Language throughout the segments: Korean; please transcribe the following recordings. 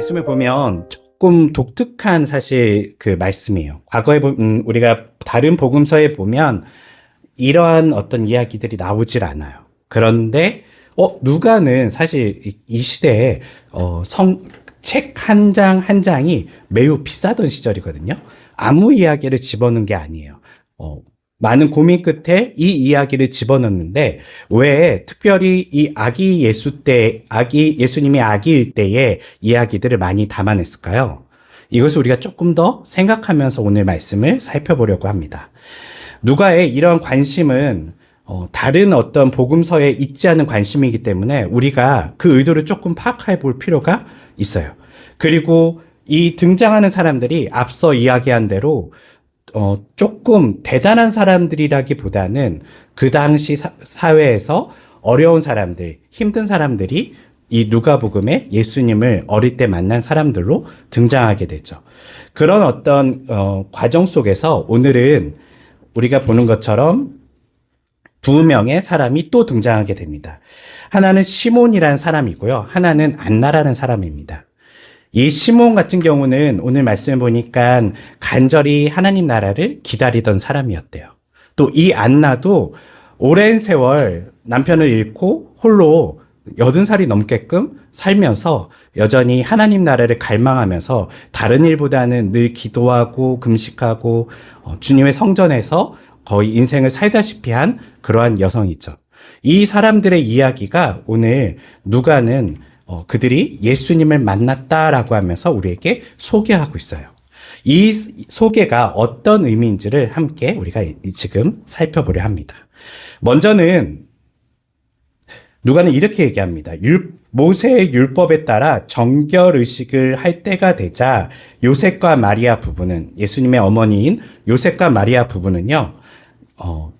말씀을 보면 조금 독특한 사실 그 말씀이에요. 과거에 우리가 다른 복음서에 보면 이러한 어떤 이야기들이 나오질 않아요. 그런데 누가는 사실 이 시대에 책 한 장 한 장이 매우 비싸던 시절이거든요. 아무 이야기를 집어넣은 게 아니에요. 많은 고민 끝에 이 이야기를 집어넣는데 왜 특별히 이 예수님이 아기일 때의 이야기들을 많이 담아냈을까요? 이것을 우리가 조금 더 생각하면서 오늘 말씀을 살펴보려고 합니다. 누가의 이런 관심은 다른 어떤 복음서에 있지 않은 관심이기 때문에 우리가 그 의도를 조금 파악해 볼 필요가 있어요. 그리고 이 등장하는 사람들이 앞서 이야기한 대로 조금 대단한 사람들이라기보다는 그 당시 사회에서 어려운 사람들, 힘든 사람들이 이 누가복음에 예수님을 어릴 때 만난 사람들로 등장하게 되죠. 그런 어떤 과정 속에서 오늘은 우리가 보는 것처럼 두 명의 사람이 또 등장하게 됩니다. 하나는 시몬이라는 사람이고요. 하나는 안나라는 사람입니다. 이 시몬 같은 경우는 오늘 말씀해 보니까 간절히 하나님 나라를 기다리던 사람이었대요. 또 이 안나도 오랜 세월 남편을 잃고 홀로 80살이 넘게끔 살면서 여전히 하나님 나라를 갈망하면서 다른 일보다는 늘 기도하고 금식하고 주님의 성전에서 거의 인생을 살다시피 한 그러한 여성이죠. 이 사람들의 이야기가 오늘 누가는 그들이 예수님을 만났다라고 하면서 우리에게 소개하고 있어요. 이 소개가 어떤 의미인지를 함께 우리가 지금 살펴보려 합니다. 먼저는 누가는 이렇게 얘기합니다. 모세의 율법에 따라 정결의식을 할 때가 되자 요셉과 마리아 부부는, 예수님의 어머니인 요셉과 마리아 부부는요,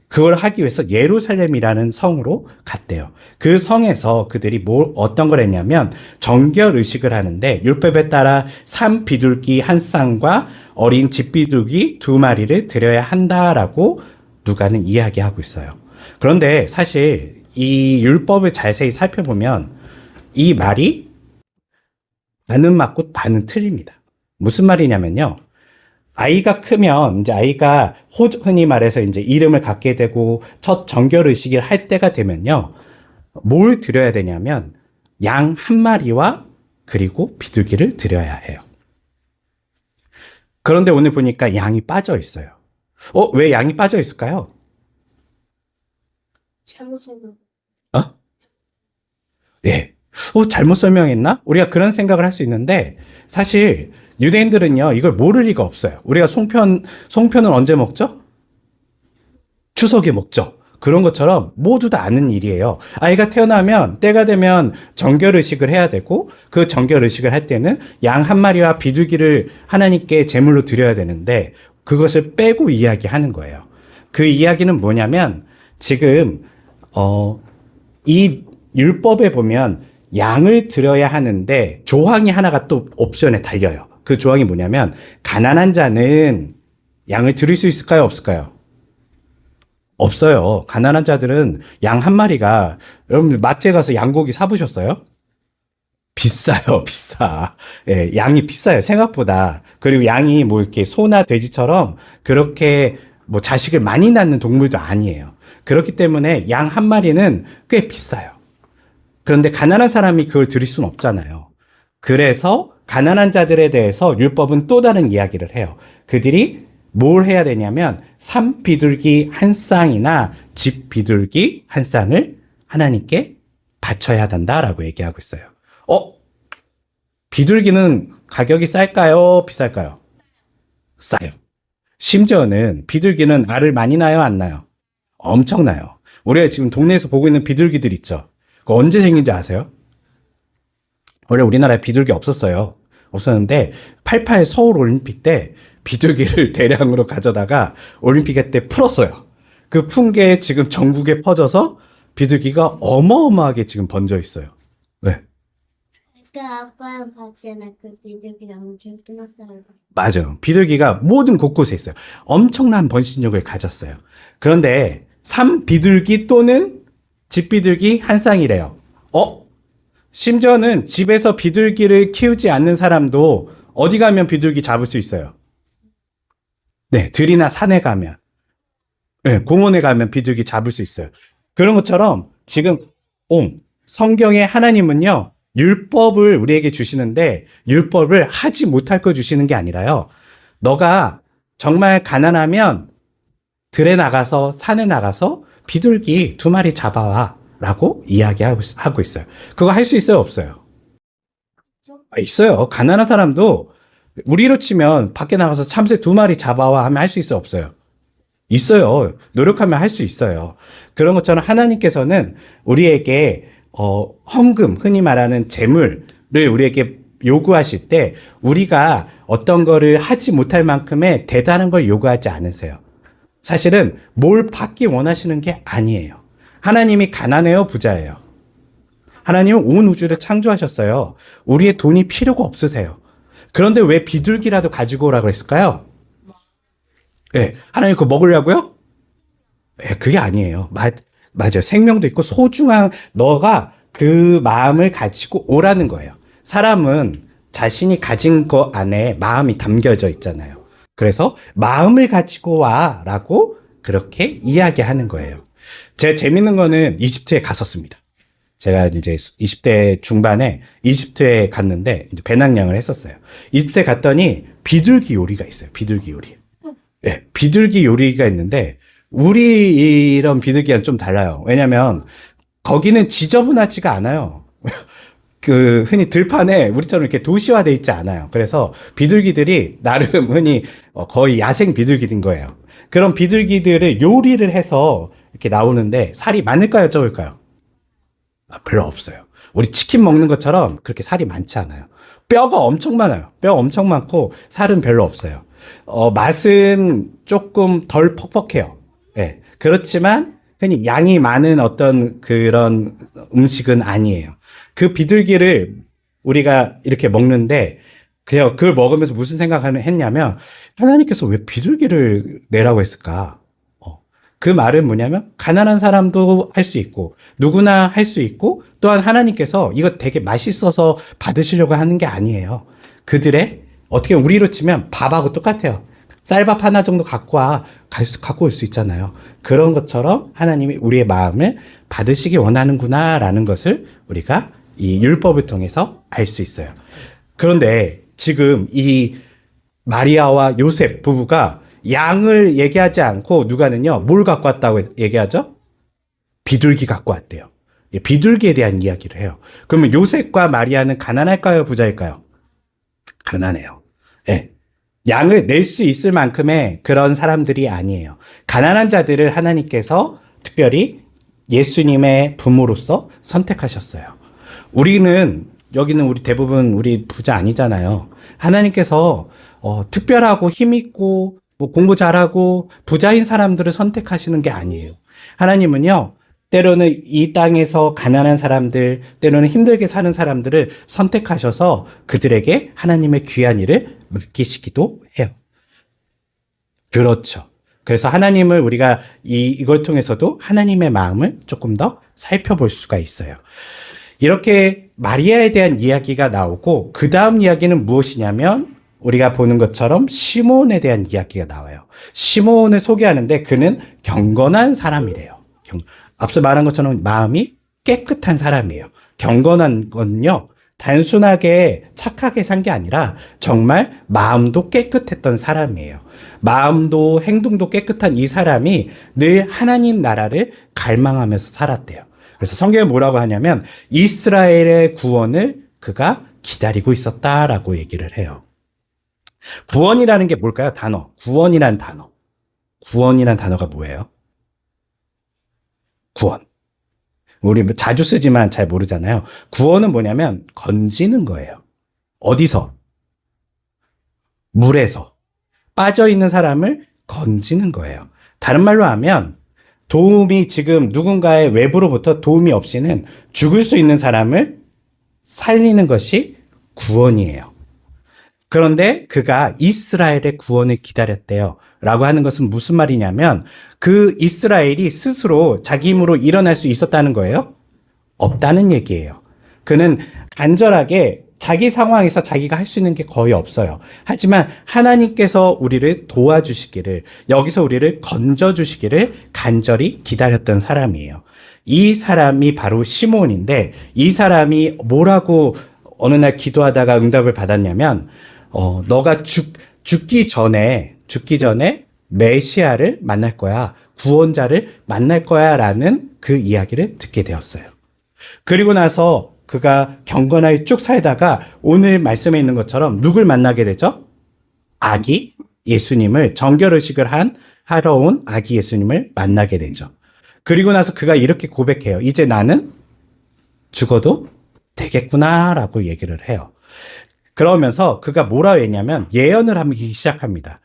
그걸 하기 위해서 예루살렘이라는 성으로 갔대요. 그 성에서 그들이 어떤 걸 했냐면 정결의식을 하는데 율법에 따라 산 비둘기 한 쌍과 어린 집비둘기 2마리를 드려야 한다라고 누가는 이야기하고 있어요. 그런데 사실 이 율법을 자세히 살펴보면 이 말이 반은 맞고 반은 틀립니다. 무슨 말이냐면요. 아이가 크면 이제 아이가 흔히 말해서 이제 이름을 갖게 되고 첫 정결의식을 할 때가 되면요. 뭘 드려야 되냐면 양 한 마리와 그리고 비둘기를 드려야 해요. 그런데 오늘 보니까 양이 빠져 있어요. 왜 양이 빠져 있을까요? 잘못 설명. 예. 잘못 설명했나? 우리가 그런 생각을 할 수 있는데 사실 유대인들은요, 이걸 모를 리가 없어요. 우리가 송편은 언제 먹죠? 추석에 먹죠. 그런 것처럼 모두 다 아는 일이에요. 아이가 태어나면 때가 되면 정결의식을 해야 되고 그 정결의식을 할 때는 양 한 마리와 비둘기를 하나님께 제물로 드려야 되는데 그것을 빼고 이야기하는 거예요. 그 이야기는 뭐냐면 지금 이 율법에 보면 양을 드려야 하는데 조항이 하나가 또 옵션에 달려요. 그 조항이 뭐냐면 가난한 자는 양을 드릴 수 있을까요? 없을까요? 없어요. 가난한 자들은 양 한 마리가, 여러분 마트에 가서 양고기 사보셨어요? 비싸요, 비싸. 예, 양이 비싸요, 생각보다. 그리고 양이 뭐 이렇게 소나 돼지처럼 그렇게 뭐 자식을 많이 낳는 동물도 아니에요. 그렇기 때문에 양 한 마리는 꽤 비싸요. 그런데 가난한 사람이 그걸 드릴 수는 없잖아요. 그래서 가난한 자들에 대해서 율법은 또 다른 이야기를 해요. 그들이 뭘 해야 되냐면 산 비둘기 한 쌍이나 집 비둘기 한 쌍을 하나님께 바쳐야 한다라고 얘기하고 있어요. 비둘기는 가격이 쌀까요? 비쌀까요? 싸요. 심지어는 비둘기는 알을 많이 낳아요? 안 낳아요? 엄청나요. 우리가 지금 동네에서 보고 있는 비둘기들 있죠? 그거 언제 생긴지 아세요? 원래 우리나라에 비둘기 없었는데 88 서울 올림픽 때 비둘기를 대량으로 가져다가 올림픽 때 풀었어요. 그 푼 게 지금 전국에 퍼져서 비둘기가 어마어마하게 지금 번져 있어요. 왜? 아빠랑 봤잖아. 그 비둘기가 엄청 끊었어요. 맞아요. 비둘기가 모든 곳곳에 있어요. 엄청난 번식력을 가졌어요. 그런데 산 비둘기 또는 집 비둘기 한 쌍이래요. 심지어는 집에서 비둘기를 키우지 않는 사람도 어디 가면 비둘기 잡을 수 있어요. 네, 들이나 산에 가면, 네, 공원에 가면 비둘기 잡을 수 있어요. 그런 것처럼 지금 성경의 하나님은요, 율법을 우리에게 주시는데 율법을 하지 못할 거 주시는 게 아니라요. 너가 정말 가난하면 들에 나가서 산에 나가서 비둘기 2마리 잡아와 라고 이야기하고 있어요. 그거 할 수 있어요, 없어요? 있어요. 가난한 사람도 우리로 치면 밖에 나가서 참새 2마리 잡아와 하면 할 수 있어요, 없어요? 있어요. 노력하면 할 수 있어요. 그런 것처럼 하나님께서는 우리에게 헌금, 흔히 말하는 재물을 우리에게 요구하실 때 우리가 어떤 거를 하지 못할 만큼의 대단한 걸 요구하지 않으세요. 사실은 뭘 받기 원하시는 게 아니에요. 하나님이 가난해요, 부자예요? 하나님은 온 우주를 창조하셨어요. 우리의 돈이 필요가 없으세요. 그런데 왜 비둘기라도 가지고 오라고 했을까요? 네, 하나님 그거 먹으려고요? 네, 그게 아니에요. 맞아요. 생명도 있고 소중한 너가 그 마음을 가지고 오라는 거예요. 사람은 자신이 가진 거 안에 마음이 담겨져 있잖아요. 그래서 마음을 가지고 와라고 그렇게 이야기하는 거예요. 제가 재밌는 거는 이집트에 갔었습니다. 제가 이제 20대 중반에 이집트에 갔는데 이제 배낭여행을 했었어요. 이집트에 갔더니 비둘기 요리가 있어요. 비둘기 요리. 네, 비둘기 요리가 있는데 우리 이런 비둘기랑 좀 달라요. 왜냐면 거기는 지저분하지가 않아요. 그 흔히 들판에 우리처럼 이렇게 도시화돼 있지 않아요. 그래서 비둘기들이 나름 흔히 거의 야생 비둘기인 거예요. 그런 비둘기들을 요리를 해서 이렇게 나오는데 살이 많을까요, 적을까요? 별로 없어요. 우리 치킨 먹는 것처럼 그렇게 살이 많지 않아요. 뼈가 엄청 많아요. 뼈 엄청 많고 살은 별로 없어요. 맛은 조금 덜 퍽퍽해요. 예. 그렇지만 흔히 양이 많은 어떤 그런 음식은 아니에요. 그 비둘기를 우리가 이렇게 먹는데 그냥 그걸 먹으면서 무슨 생각을 했냐면 하나님께서 왜 비둘기를 내라고 했을까? 그 말은 뭐냐면 가난한 사람도 할 수 있고 누구나 할 수 있고 또한 하나님께서 이거 되게 맛있어서 받으시려고 하는 게 아니에요. 그들의 어떻게 우리로 치면 밥하고 똑같아요. 쌀밥 하나 정도 갖고 올 수 있잖아요. 그런 것처럼 하나님이 우리의 마음을 받으시기 원하는구나라는 것을 우리가 이 율법을 통해서 알 수 있어요. 그런데 지금 이 마리아와 요셉 부부가 양을 얘기하지 않고 누가는요, 뭘 갖고 왔다고 얘기하죠? 비둘기 갖고 왔대요. 비둘기에 대한 이야기를 해요. 그러면 요셉과 마리아는 가난할까요, 부자일까요? 가난해요. 네. 양을 낼 수 있을 만큼의 그런 사람들이 아니에요. 가난한 자들을 하나님께서 특별히 예수님의 부모로서 선택하셨어요. 여기는 우리 대부분 우리 부자 아니잖아요. 하나님께서 특별하고 힘있고 뭐 공부 잘하고 부자인 사람들을 선택하시는 게 아니에요. 하나님은요, 때로는 이 땅에서 가난한 사람들, 때로는 힘들게 사는 사람들을 선택하셔서 그들에게 하나님의 귀한 일을 맡기시기도 해요. 그렇죠. 그래서 하나님을 우리가 이걸 통해서도 하나님의 마음을 조금 더 살펴볼 수가 있어요. 이렇게 마리아에 대한 이야기가 나오고 그 다음 이야기는 무엇이냐면 우리가 보는 것처럼 시몬에 대한 이야기가 나와요. 시몬을 소개하는데 그는 경건한 사람이래요. 앞서 말한 것처럼 마음이 깨끗한 사람이에요. 경건한 건요, 단순하게 착하게 산 게 아니라 정말 마음도 깨끗했던 사람이에요. 마음도 행동도 깨끗한 이 사람이 늘 하나님 나라를 갈망하면서 살았대요. 그래서 성경에 뭐라고 하냐면 이스라엘의 구원을 그가 기다리고 있었다라고 얘기를 해요. 구원이라는 게 뭘까요? 단어. 구원이란 단어. 구원이란 단어가 뭐예요? 구원. 우리 자주 쓰지만 잘 모르잖아요. 구원은 뭐냐면 건지는 거예요. 어디서? 물에서. 빠져있는 사람을 건지는 거예요. 다른 말로 하면 도움이 지금 누군가의 외부로부터 도움이 없이는 죽을 수 있는 사람을 살리는 것이 구원이에요. 그런데 그가 이스라엘의 구원을 기다렸대요. 라고 하는 것은 무슨 말이냐면 그 이스라엘이 스스로 자기 힘으로 일어날 수 있었다는 거예요? 없다는 얘기예요. 그는 간절하게 자기 상황에서 자기가 할 수 있는 게 거의 없어요. 하지만 하나님께서 우리를 도와주시기를, 여기서 우리를 건져주시기를 간절히 기다렸던 사람이에요. 이 사람이 바로 시므온인데, 이 사람이 뭐라고 어느 날 기도하다가 응답을 받았냐면, 너가 죽기 전에 메시아를 만날 거야. 구원자를 만날 거야. 라는 그 이야기를 듣게 되었어요. 그리고 나서 그가 경건하게 쭉 살다가 오늘 말씀에 있는 것처럼 누굴 만나게 되죠? 아기 예수님을, 정결의식을 하러 온 아기 예수님을 만나게 되죠. 그리고 나서 그가 이렇게 고백해요. 이제 나는 죽어도 되겠구나라고 얘기를 해요. 그러면서 그가 뭐라고 했냐면 예언을 하기 시작합니다.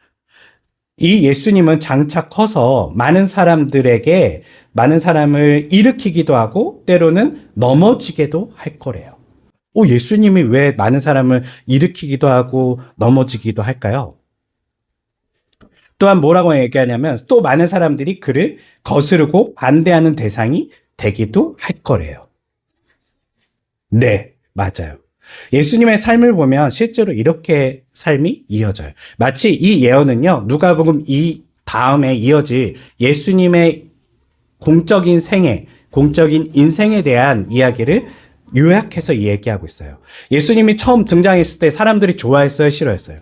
이 예수님은 장차 커서 많은 사람을 일으키기도 하고 때로는 넘어지게도 할 거래요. 예수님이 왜 많은 사람을 일으키기도 하고 넘어지기도 할까요? 또한 뭐라고 얘기하냐면 또 많은 사람들이 그를 거스르고 반대하는 대상이 되기도 할 거래요. 네, 맞아요. 예수님의 삶을 보면 실제로 이렇게 삶이 이어져요. 마치 이 예언은요, 누가복음 이 다음에 이어질 예수님의 공적인 인생에 대한 이야기를 요약해서 얘기하고 있어요. 예수님이 처음 등장했을 때 사람들이 좋아했어요, 싫어했어요?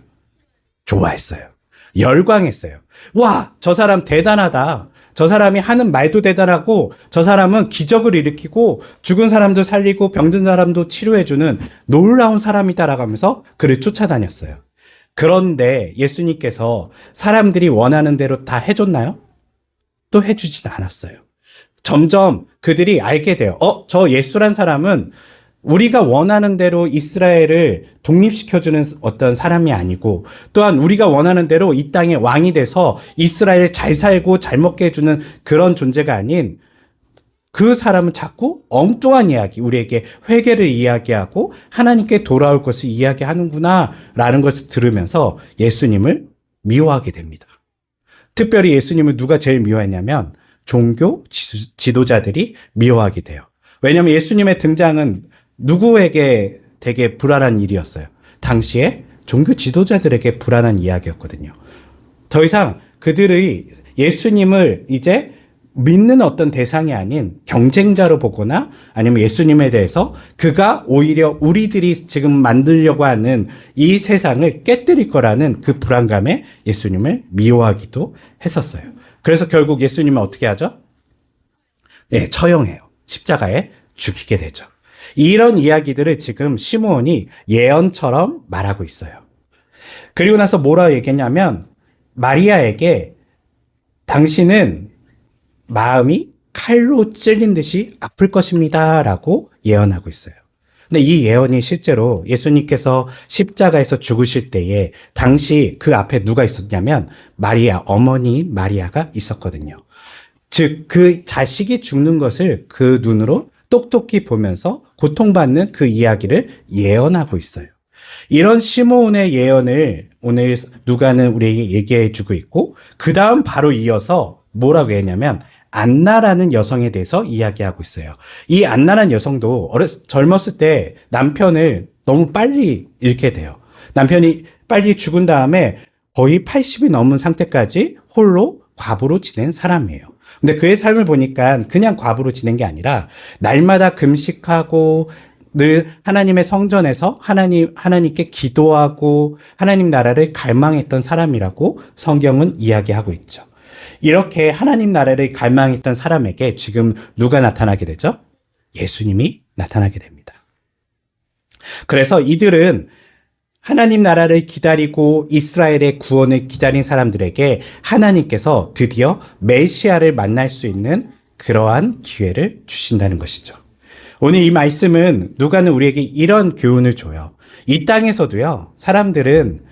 좋아했어요. 열광했어요. 와, 저 사람 대단하다. 저 사람이 하는 말도 대단하고 저 사람은 기적을 일으키고 죽은 사람도 살리고 병든 사람도 치료해주는 놀라운 사람이다라고 하면서 그를 쫓아다녔어요. 그런데 예수님께서 사람들이 원하는 대로 다 해줬나요? 또 해주진 않았어요. 점점 그들이 알게 돼요. 저 예수란 사람은 우리가 원하는 대로 이스라엘을 독립시켜주는 어떤 사람이 아니고 또한 우리가 원하는 대로 이 땅의 왕이 돼서 이스라엘 잘 살고 잘 먹게 해주는 그런 존재가 아닌 그 사람은 자꾸 엉뚱한 이야기, 우리에게 회개를 이야기하고 하나님께 돌아올 것을 이야기하는구나 라는 것을 들으면서 예수님을 미워하게 됩니다. 특별히 예수님을 누가 제일 미워했냐면 종교 지도자들이 미워하게 돼요. 왜냐하면 예수님의 등장은 누구에게 되게 불안한 일이었어요. 당시에 종교 지도자들에게 불안한 이야기였거든요. 더 이상 그들의 예수님을 이제 믿는 어떤 대상이 아닌 경쟁자로 보거나 아니면 예수님에 대해서 그가 오히려 우리들이 지금 만들려고 하는 이 세상을 깨뜨릴 거라는 그 불안감에 예수님을 미워하기도 했었어요. 그래서 결국 예수님은 어떻게 하죠? 네, 처형해요. 십자가에 죽이게 되죠. 이런 이야기들을 지금 시므온이 예언처럼 말하고 있어요. 그리고 나서 뭐라고 얘기했냐면 마리아에게 당신은 마음이 칼로 찔린 듯이 아플 것입니다 라고 예언하고 있어요. 근데 이 예언이 실제로 예수님께서 십자가에서 죽으실 때에 당시 그 앞에 누가 있었냐면 마리아, 어머니 마리아가 있었거든요. 즉 그 자식이 죽는 것을 그 눈으로 똑똑히 보면서 고통받는 그 이야기를 예언하고 있어요. 이런 시므온의 예언을 오늘 누가는 우리에게 얘기해 주고 있고 그 다음 바로 이어서 뭐라고 했냐면 안나라는 여성에 대해서 이야기하고 있어요. 이 안나라는 여성도 젊었을 때 남편을 너무 빨리 잃게 돼요. 남편이 빨리 죽은 다음에 거의 80이 넘은 상태까지 홀로 과부로 지낸 사람이에요. 근데 그의 삶을 보니까 그냥 과부로 지낸 게 아니라 날마다 금식하고 늘 하나님의 성전에서 하나님께 기도하고 하나님 나라를 갈망했던 사람이라고 성경은 이야기하고 있죠. 이렇게 하나님 나라를 갈망했던 사람에게 지금 누가 나타나게 되죠? 예수님이 나타나게 됩니다. 그래서 이들은 하나님 나라를 기다리고 이스라엘의 구원을 기다린 사람들에게 하나님께서 드디어 메시아를 만날 수 있는 그러한 기회를 주신다는 것이죠. 오늘 이 말씀은 누가는 우리에게 이런 교훈을 줘요. 이 땅에서도요, 사람들은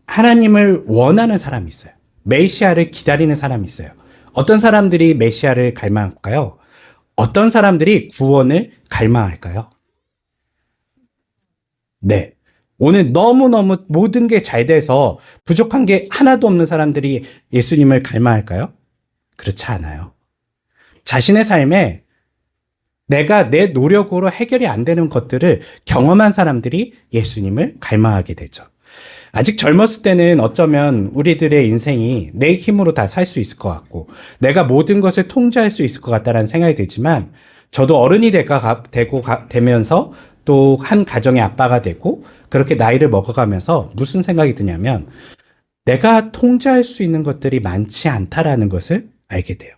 하나님을 원하는 사람이 있어요. 메시아를 기다리는 사람이 있어요. 어떤 사람들이 메시아를 갈망할까요? 어떤 사람들이 구원을 갈망할까요? 네. 오늘 너무너무 모든 게 잘 돼서 부족한 게 하나도 없는 사람들이 예수님을 갈망할까요? 그렇지 않아요. 자신의 삶에 내가 내 노력으로 해결이 안 되는 것들을 경험한 사람들이 예수님을 갈망하게 되죠. 아직 젊었을 때는 어쩌면 우리들의 인생이 내 힘으로 다 살 수 있을 것 같고 내가 모든 것을 통제할 수 있을 것 같다는 생각이 들지만 저도 어른이 되면서 또 한 가정의 아빠가 되고 그렇게 나이를 먹어가면서 무슨 생각이 드냐면 내가 통제할 수 있는 것들이 많지 않다라는 것을 알게 돼요.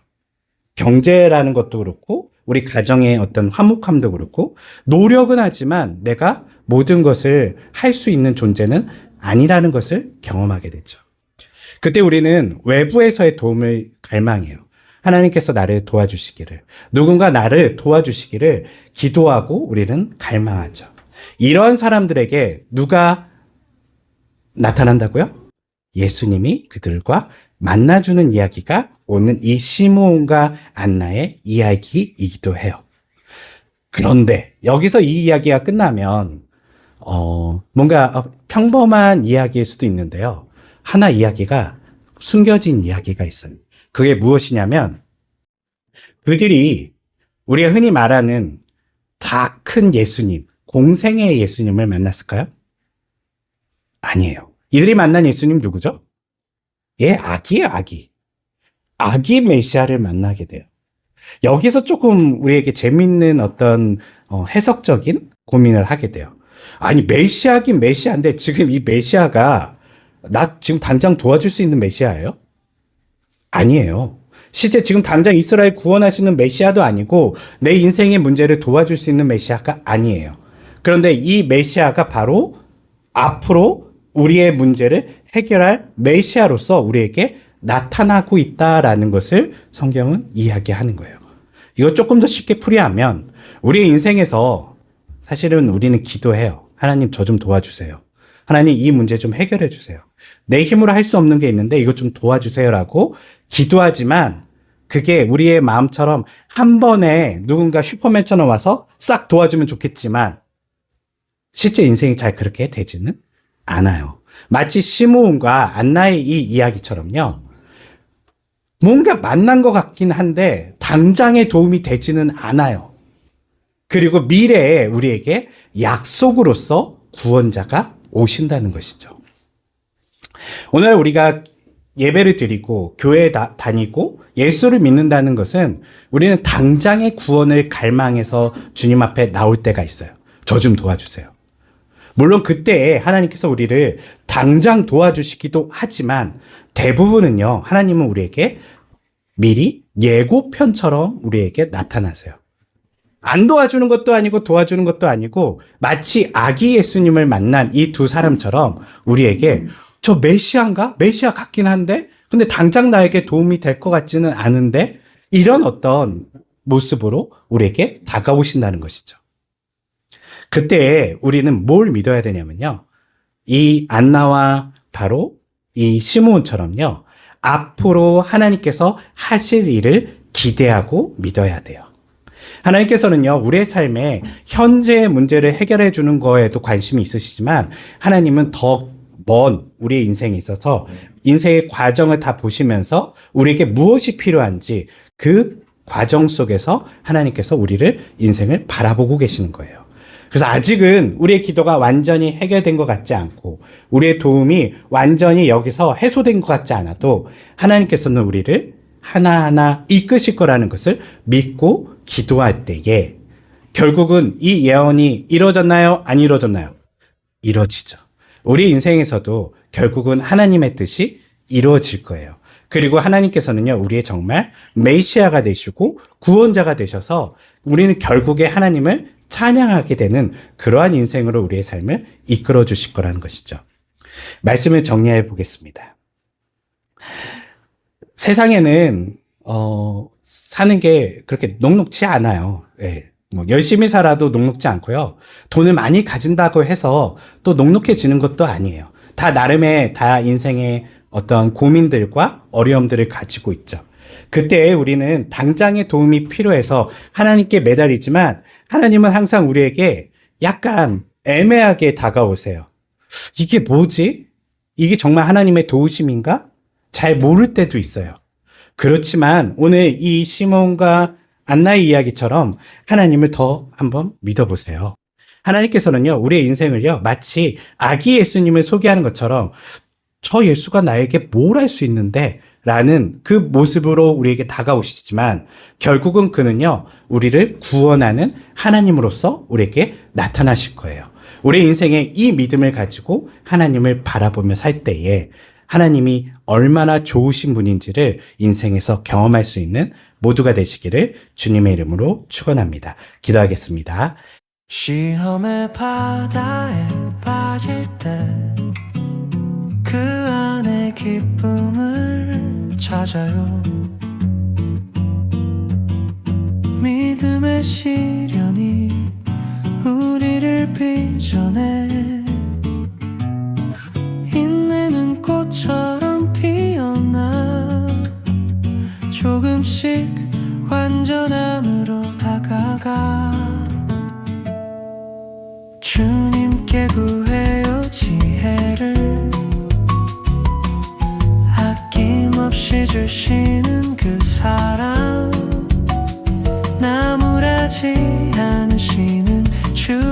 경제라는 것도 그렇고 우리 가정의 어떤 화목함도 그렇고 노력은 하지만 내가 모든 것을 할 수 있는 존재는 아니라는 것을 경험하게 되죠. 그때 우리는 외부에서의 도움을 갈망해요. 하나님께서 나를 도와주시기를, 누군가 나를 도와주시기를 기도하고 우리는 갈망하죠. 이런 사람들에게 누가 나타난다고요? 예수님이 그들과 만나주는 이야기가 오늘 이 시므온과 안나의 이야기이기도 해요. 그런데 여기서 이 이야기가 끝나면 뭔가 평범한 이야기일 수도 있는데요. 하나 이야기가 숨겨진 이야기가 있어요. 그게 무엇이냐면 그들이 우리가 흔히 말하는 다 큰 예수님, 공생의 예수님을 만났을까요? 아니에요. 이들이 만난 예수님 누구죠? 예, 아기예요, 아기. 아기 메시아를 만나게 돼요. 여기서 조금 우리에게 재밌는 어떤 해석적인 고민을 하게 돼요. 아니, 메시아긴 메시아인데 지금 이 메시아가 나 지금 당장 도와줄 수 있는 메시아예요? 아니에요. 실제 지금 당장 이스라엘 구원하시는 메시아도 아니고 내 인생의 문제를 도와줄 수 있는 메시아가 아니에요. 그런데 이 메시아가 바로 앞으로 우리의 문제를 해결할 메시아로서 우리에게 나타나고 있다라는 것을 성경은 이야기하는 거예요. 이거 조금 더 쉽게 풀이하면 우리의 인생에서 사실은 우리는 기도해요. 하나님 저 좀 도와주세요. 하나님 이 문제 좀 해결해 주세요. 내 힘으로 할 수 없는 게 있는데 이거 좀 도와주세요라고 기도하지만 그게 우리의 마음처럼 한 번에 누군가 슈퍼맨처럼 와서 싹 도와주면 좋겠지만 실제 인생이 잘 그렇게 되지는 않아요. 마치 시므온과 안나의 이 이야기처럼요. 뭔가 만난 것 같긴 한데 당장의 도움이 되지는 않아요. 그리고 미래에 우리에게 약속으로서 구원자가 오신다는 것이죠. 오늘 우리가 예배를 드리고 교회에 다니고 예수를 믿는다는 것은 우리는 당장의 구원을 갈망해서 주님 앞에 나올 때가 있어요. 저 좀 도와주세요. 물론 그때 하나님께서 우리를 당장 도와주시기도 하지만 대부분은요, 하나님은 우리에게 미리 예고편처럼 우리에게 나타나세요. 안 도와주는 것도 아니고 도와주는 것도 아니고 마치 아기 예수님을 만난 이 두 사람처럼 우리에게 저 메시아인가? 메시아 같긴 한데 근데 당장 나에게 도움이 될 것 같지는 않은데 이런 어떤 모습으로 우리에게 다가오신다는 것이죠. 그때 우리는 뭘 믿어야 되냐면요. 이 안나와 바로 이 시므온처럼요. 앞으로 하나님께서 하실 일을 기대하고 믿어야 돼요. 하나님께서는요, 우리의 삶에 현재의 문제를 해결해 주는 거에도 관심이 있으시지만 하나님은 더 먼 우리의 인생에 있어서 인생의 과정을 다 보시면서 우리에게 무엇이 필요한지 그 과정 속에서 하나님께서 우리를 인생을 바라보고 계시는 거예요. 그래서 아직은 우리의 기도가 완전히 해결된 것 같지 않고 우리의 도움이 완전히 여기서 해소된 것 같지 않아도 하나님께서는 우리를 하나하나 이끄실 거라는 것을 믿고 기도할 때에 결국은 이 예언이 이루어졌나요? 안 이루어졌나요? 이루어지죠. 우리 인생에서도 결국은 하나님의 뜻이 이루어질 거예요. 그리고 하나님께서는요, 우리의 정말 메시아가 되시고 구원자가 되셔서 우리는 결국에 하나님을 찬양하게 되는 그러한 인생으로 우리의 삶을 이끌어 주실 거라는 것이죠. 말씀을 정리해 보겠습니다. 세상에는 사는 게 그렇게 녹록지 않아요. 예. 뭐 열심히 살아도 녹록지 않고요. 돈을 많이 가진다고 해서 또 녹록해지는 것도 아니에요. 다 나름의 다 인생의 어떤 고민들과 어려움들을 가지고 있죠. 그때 우리는 당장의 도움이 필요해서 하나님께 매달리지만 하나님은 항상 우리에게 약간 애매하게 다가오세요. 이게 뭐지? 이게 정말 하나님의 도우심인가? 잘 모를 때도 있어요. 그렇지만 오늘 이 시몬과 안나의 이야기처럼 하나님을 더 한번 믿어보세요. 하나님께서는요, 우리의 인생을요, 마치 아기 예수님을 소개하는 것처럼 저 예수가 나에게 뭘 할 수 있는데? 라는 그 모습으로 우리에게 다가오시지만 결국은 그는요, 우리를 구원하는 하나님으로서 우리에게 나타나실 거예요. 우리 인생에 이 믿음을 가지고 하나님을 바라보며 살 때에 하나님이 얼마나 좋으신 분인지를 인생에서 경험할 수 있는 모두가 되시기를 주님의 이름으로 축원합니다. 기도하겠습니다. 시험의 바다에 빠질 때 그 안에 기쁨을 찾아요. 믿음의 시련이 우리를 빚어내 인내는 꽃처럼 피어나 조금씩 완전함으로 다가가. 주님께 구해요 지혜를 아낌없이 주시는 그 사랑 나무라지 않으시는 주의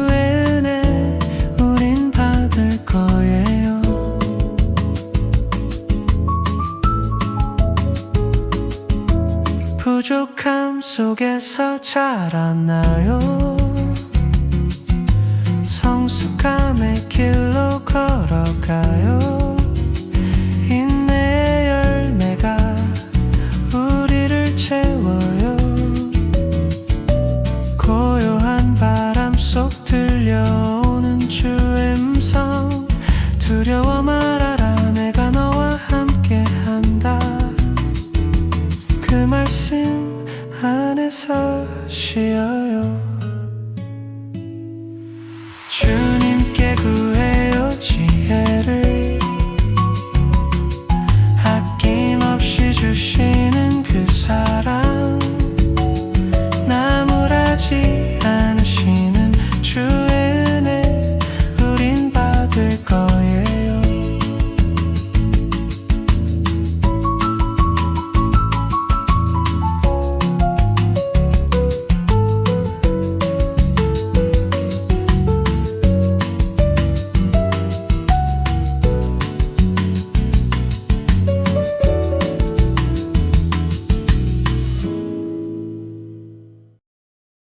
은혜 우린 받을 거예요. 부족함 속에서 자랐나요? 성숙함의 길로 걸어가요.